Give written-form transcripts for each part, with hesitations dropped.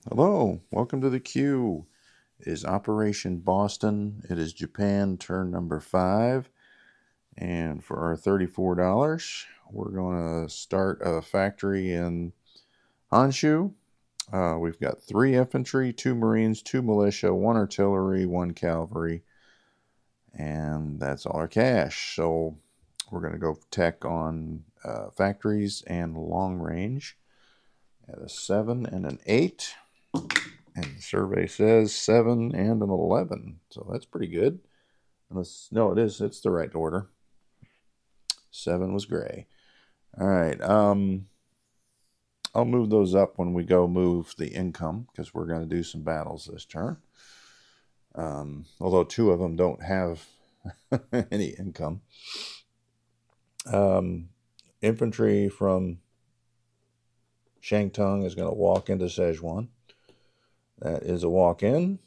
Hello, welcome to the queue. It is Operation Boston. It is Japan, turn number 5. And for our $34, we're going to start a factory in Honshu. We've got 3 infantry, 2 marines, 2 militia, 1 artillery, 1 cavalry, and that's all our cash. So we're going to go tech on factories and long range at a 7 and an 8. And the survey says 7 and an 11. So that's pretty good. No, it is. It's the right order. 7 was gray. All right. I'll move those up when we go move the income because we're going to do some battles this turn. Although 2 of them don't have any income. Infantry from Shangtung is going to walk into Szechuan. That is a walk-in.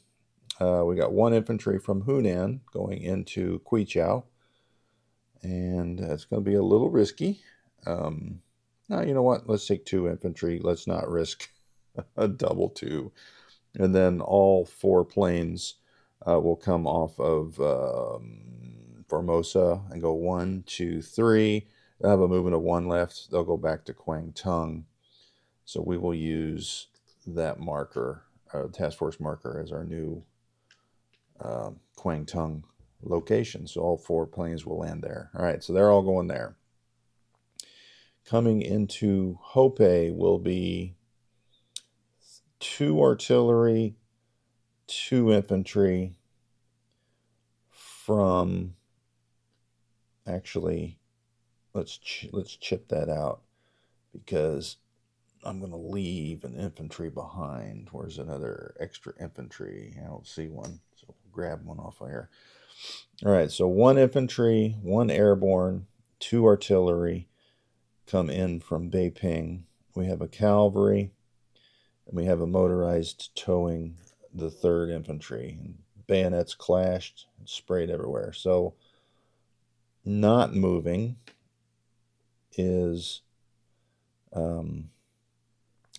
We got 1 infantry from Hunan going into Quichao. And that's going to be a little risky. Now, you know what? Let's take 2 infantry. Let's not risk a double 2. And then all 4 planes will come off of Formosa and go 1, 2, 3. They'll have a movement of 1 left. They'll go back to Kwangtung. So we will use that marker, task force marker, as our new Kwangtung location. So all 4 planes will land there. All right, so they're all going there. Coming into Hope will be 2 artillery, 2 infantry from, actually, let's chip that out because I'm going to leave an infantry behind. Where's another extra infantry? I don't see one, so we'll grab one off of here. All right, so 1 infantry, 1 airborne, 2 artillery come in from Beiping. We have a cavalry, and we have a motorized towing the 3rd infantry. Bayonets clashed and sprayed everywhere. So not moving is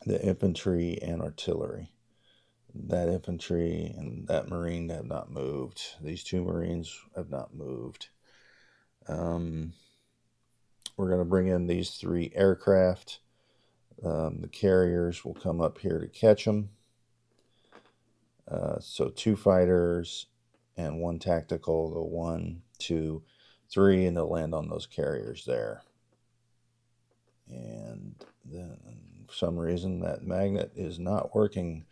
the infantry and artillery. That infantry and that marine have not moved. These 2 marines have not moved. We're going to bring in these 3 aircraft. The carriers will come up here to catch them. So 2 fighters and 1 tactical. Go 1, 2, 3, and they'll land on those carriers there. And then for some reason that magnet is not working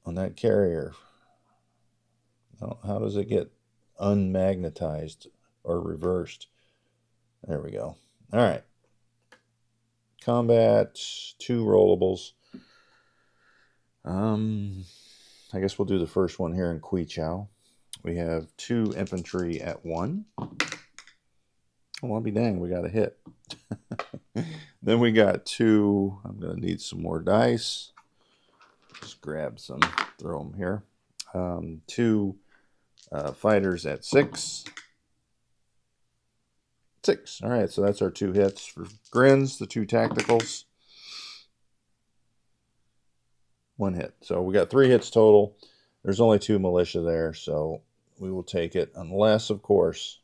on that carrier. How does it get unmagnetized or reversed? There we go. All right. Combat, 2 rollables. I guess we'll do the first one here in Quichao. We have 2 infantry at 1. Oh, I'll be dang, we got a hit. Then we got 2. I'm going to need some more dice. Just grab some, throw them here. 2 fighters at 6. 6. All right, so that's our 2 hits for grins, the 2 tacticals. 1 hit. So we got 3 hits total. There's only 2 militia there, so we will take it unless, of course,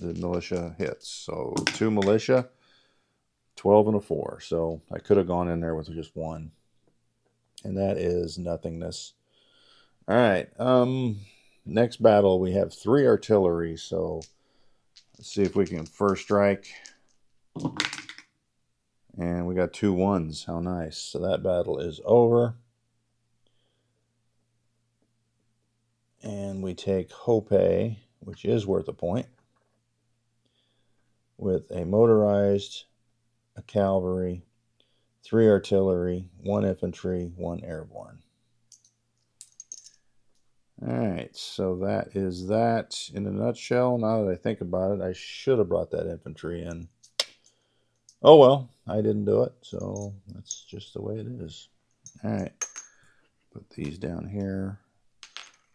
the militia hits. So 2 militia, 12 and a 4. So I could have gone in there with just 1. And that is nothingness. All right. Next battle, we have 3 artillery. So let's see if we can first strike. And we got 2 1s. How nice. So that battle is over. And we take Hope, which is worth a point, with a motorized, a cavalry, 3 artillery, 1 infantry, 1 airborne. All right, so that is that in a nutshell. Now that I think about it, I should have brought that infantry in. Oh well, I didn't do it, so that's just the way it is. All right, put these down here.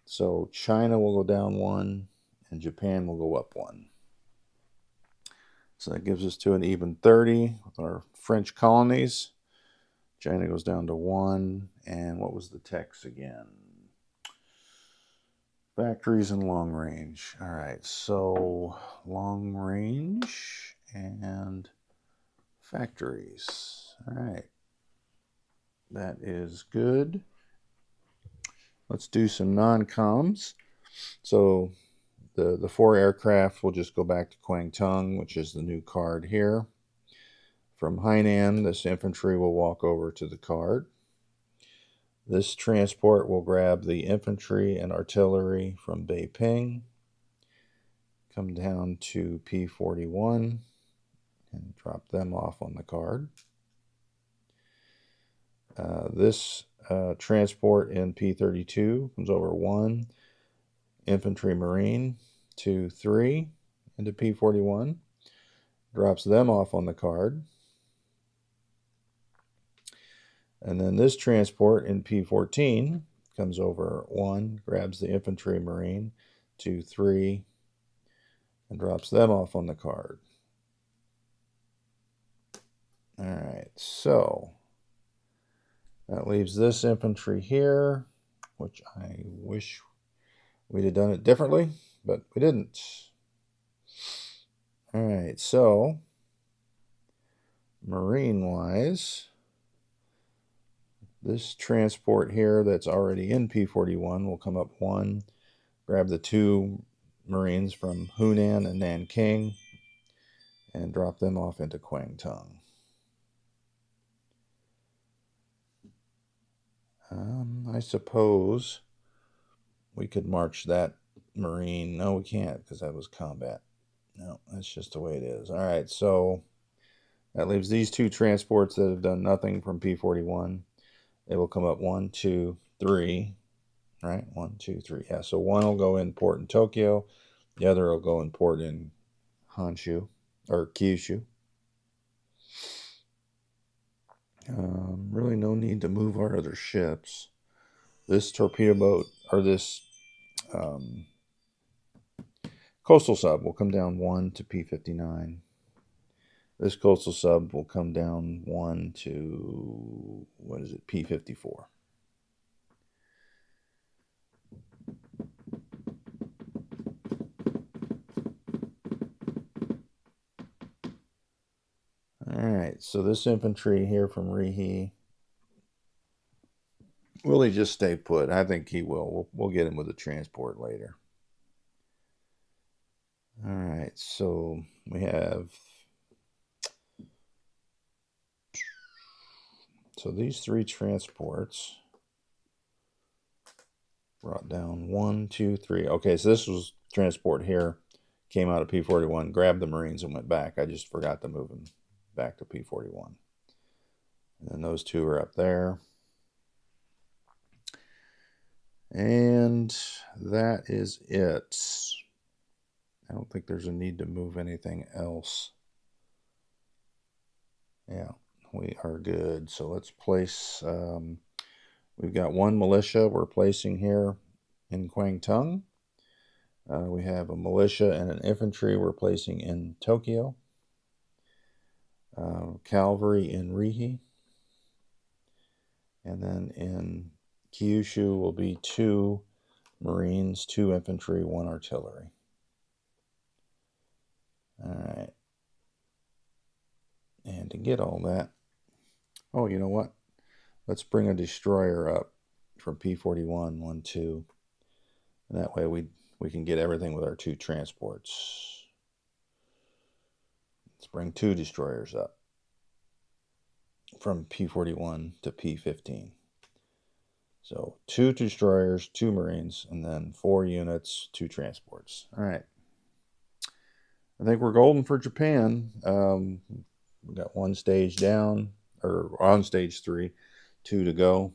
So China will go down 1, and Japan will go up 1. So that gives us to an even 30 with our French colonies. China goes down to 1. And what was the text again? Factories and long range. All right, so long range and factories. All right, that is good. Let's do some non-coms. So the 4 aircraft will just go back to Kwangtung, which is the new card here. From Hainan, this infantry will walk over to the card. This transport will grab the infantry and artillery from Beiping, come down to P41, and drop them off on the card. This transport in P32 comes over 1, infantry marine, 2, 3, into P41, drops them off on the card. And then this transport in P14 comes over 1, grabs the infantry marine, 2, 3, and drops them off on the card. All right, so that leaves this infantry here, which I wish we'd have done it differently, but we didn't. All right, so marine-wise, this transport here that's already in P41 will come up 1, grab the 2 Marines from Hunan and Nanking, and drop them off into Kwangtung. I suppose we could march that Marine. No, we can't because that was combat. No, that's just the way it is. All right, so that leaves these 2 transports that have done nothing from P41. They will come up 1, 2, 3. Right? 1, 2, 3. Yeah, so one will go in port in Tokyo. The other will go in port in Honshu, or Kyushu. Really no need to move our other ships. This torpedo boat, or this coastal sub will come down 1 to P59. This coastal sub will come down 1 to, what is it, P54. All right, so this infantry here from Rihe, will he just stay put? I think he will. We'll get him with a transport later. All right, so we have... So these 3 transports brought down 1, 2, 3. Okay, so this was transport here. Came out of P41, grabbed the Marines and went back. I just forgot to move them back to P41. And then those 2 are up there. And that is it. I don't think there's a need to move anything else. Yeah, we are good. So let's place, we've got 1 militia we're placing here in Kwangtung. We have a militia and an infantry we're placing in Tokyo. Cavalry in Rihe. And then in Kyushu will be 2 Marines, 2 infantry, 1 artillery. All right. And to get all that, oh, you know what? Let's bring a destroyer up from P41, 1, 2. And that way we can get everything with our 2 transports. Let's bring 2 destroyers up from P41 to P15. So 2 destroyers, 2 Marines, and then 4 units, 2 transports. All right. I think we're golden for Japan. We got 1 stage down, or on stage 3, 2 to go.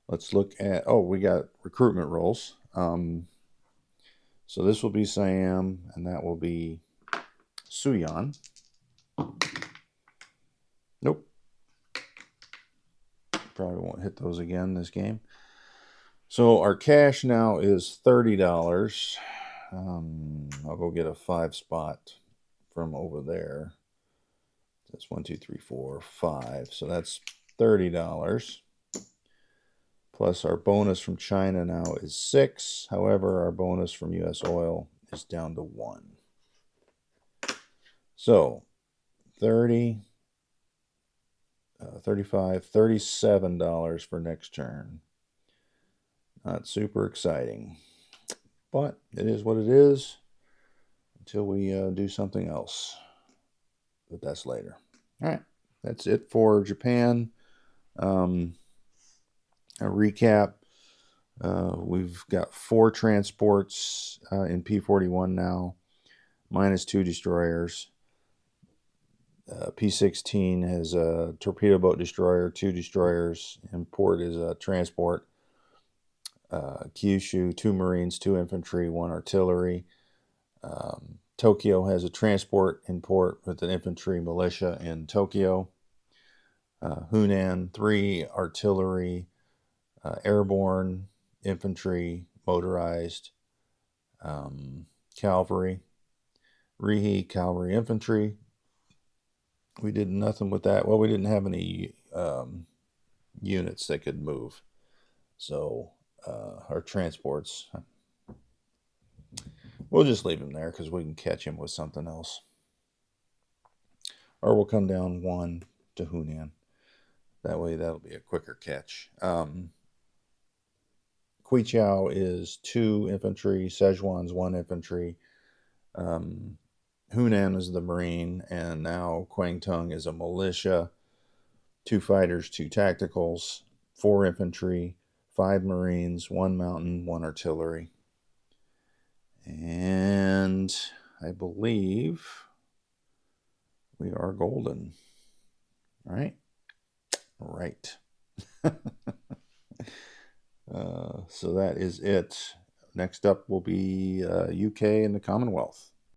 Let's look at, oh, we got recruitment roles. So this will be Siam, and that will be Suyan. Nope. Probably won't hit those again this game. So our cash now is $30. I'll go get a 5 spot from over there. That's 1, 2, 3, 4, 5. So that's $30. Plus our bonus from China now is 6. However, our bonus from U.S. Oil is down to 1. So 30, 35, $37 for next turn. Not super exciting, but it is what it is until we do something else. But that's later. All right, that's it for Japan. A recap. We've got 4 transports in P-41 now, minus 2 destroyers. P-16 has a torpedo boat destroyer, 2 destroyers. Import is a transport. Kyushu, 2 Marines, 2 infantry, 1 artillery. Tokyo has a transport in port with an infantry militia in Tokyo. Hunan, 3 artillery, airborne, infantry, motorized, cavalry. Rihe, cavalry, infantry. We did nothing with that. Well, we didn't have any units that could move. So our transports, we'll just leave him there because we can catch him with something else. Or we'll come down 1 to Hunan. That way that'll be a quicker catch. Quichao is 2 infantry. Szechuan's 1 infantry. Hunan is the Marine, and now Kwangtung is a militia. 2 fighters, 2 tacticals, 4 infantry, 5 Marines, 1 mountain, 1 artillery. And I believe we are golden. Right? Right. So that is it. Next up will be UK and the Commonwealth.